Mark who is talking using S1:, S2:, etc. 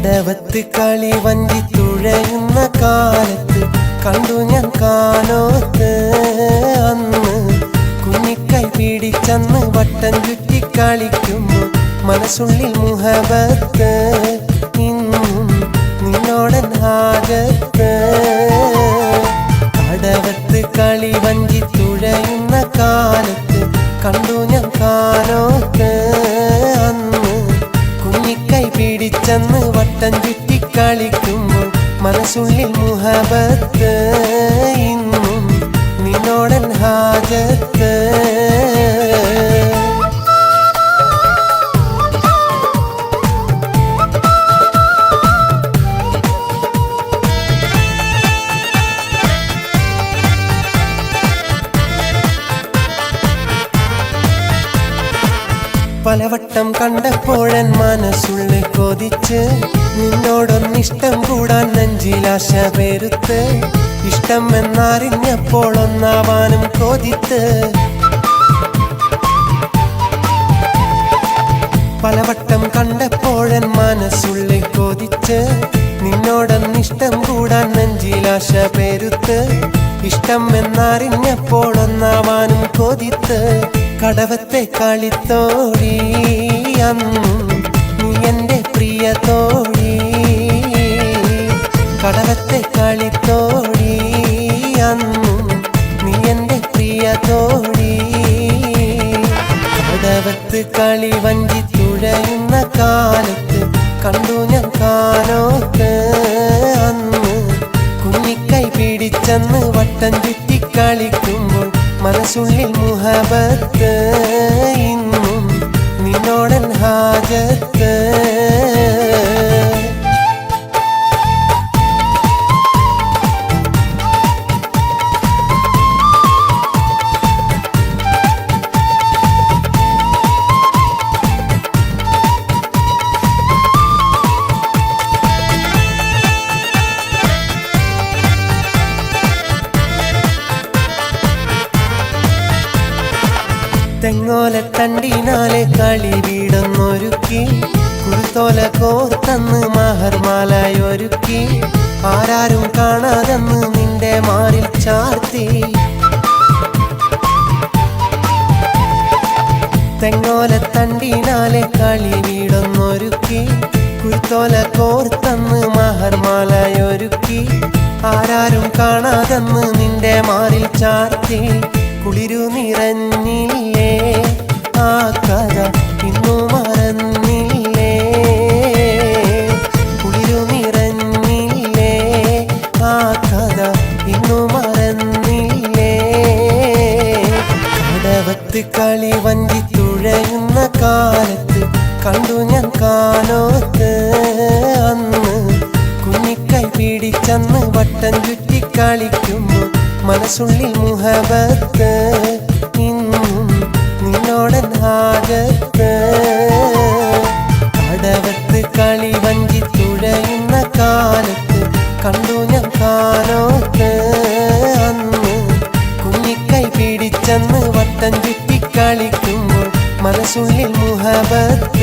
S1: കടവത്ത് കളി വഞ്ചി തുഴയുന്ന കാലത്ത് കണ്ടു ഞാൻ കാനോത്ത്. അന്ന് കുഞ്ഞിക്കൈ പിടിച്ചന്ന് വട്ടം ചുറ്റി കളിക്കുമ്പോൾ മനസ്സുള്ളിൽ മുഹബത്ത്. ഇന്നും നിന്നോടൻ ഹാജത്ത്. കടവത്ത് കളി വഞ്ചി തുഴയുന്ന കാലത്ത് കണ്ടു ഞാൻ കാനോത്ത്. അന്ന് കുഞ്ഞിക്കൈ പിടിച്ചന്ന് വട്ടം ചുറ്റി കളിക്കുമ്പോൾ മനസ്സുള്ളിൽ മുഹബത്ത്. ഇന്നും നിന്നോടൻ ഹാജത്ത്. പലവട്ടം കണ്ടപ്പോഴൻ മനസ്സുള്ളിൽ കൊതിച്ച് നിന്നോടൊന്നിഷ്ടം കൂടാൻ നെഞ്ചിലാശ പെരുത്ത്. ഇഷ്ടം എന്നറിഞ്ഞപ്പോൾ ഒന്നാവാനും കൊതിത്ത്. പലവട്ടം കണ്ടപ്പോഴൻ മനസ്സുള്ളിൽ കൊതിച്ച് നിന്നോടൊന്നിഷ്ടം കൂടാൻ നെഞ്ചിലാശ പെരുത്ത്. ഇഷ്ടം എന്നറിഞ്ഞപ്പോൾ ഒന്നാവാനും കൊതിത്ത്. കടവത്തെ കളിത്തോഴി അന്നും നീ എൻ്റെ പ്രിയ തോഴി. കടവത്തെ കളിത്തോഴി അന്നും നീ എൻ്റെ പ്രിയ തോഴി. കടവത്ത് കളി വഞ്ചി തുഴയുന്ന കാലത്ത് കണ്ടു ഞാൻ കാനോത്ത്. അന്ന് കുഞ്ഞിക്കൈ പിടിച്ചന്ന് വട്ടം ചുറ്റി കളിക്കുമ്പോൾ മനസ്സുള്ളിൽ മുഹബത്ത്. ഇന്നും നിന്നോടൻ ഹാജത്ത്. തെങ്ങോലത്തണ്ടിനാലെ കളി വീടൊന്നൊരുക്കി കുരുത്തോല കോർത്തന്ന് മഹർമാലയൊരുക്കി. ആരാരും കാണാതെന്ന് നിന്റെ മാറിൽ ചാർത്തി. തെങ്ങോലത്തണ്ടിനാലെ കളി വീടൊന്നൊരുക്കി കുരുത്തോല കോർത്തന്ന് മഹർമാലയൊരുക്കി. ആരാരും കാണാതെന്ന് നിന്റെ മാറിൽ ചാർത്തി. കുളിരു നിറഞ്ഞില്ലേ ആ കഥ ഇന്നു മറന്നില്ലേ. കുളിരു നിറഞ്ഞില്ലേ ആ കഥ ഇന്നു മറന്നില്ലേ. കടവത്ത് കളി വഞ്ചി തുഴയുന്ന കാലത്ത് കണ്ടു ഞാൻ കാനോത്ത്. അന്ന് കുഞ്ഞിക്കൈ പിടിച്ചന്ന് വട്ടം ചുറ്റി കളിക്കുമ്പോൾ മനസ്സുള്ളിൽ മുഹബത്ത്. ഇന്നും നിന്നോടൻ ഹാജത്ത്. കടവത്ത് കളി വഞ്ചി തുഴയുന്ന കാലത്ത് കണ്ടു ഞാൻ കാനോത്ത്. അന്ന് കുഞ്ഞിക്കൈ പിടിച്ചന്ന് വട്ടം ചുറ്റി കളിക്കുമ്പോൾ മനസ്സുള്ളിൽ മുഹബത്ത്.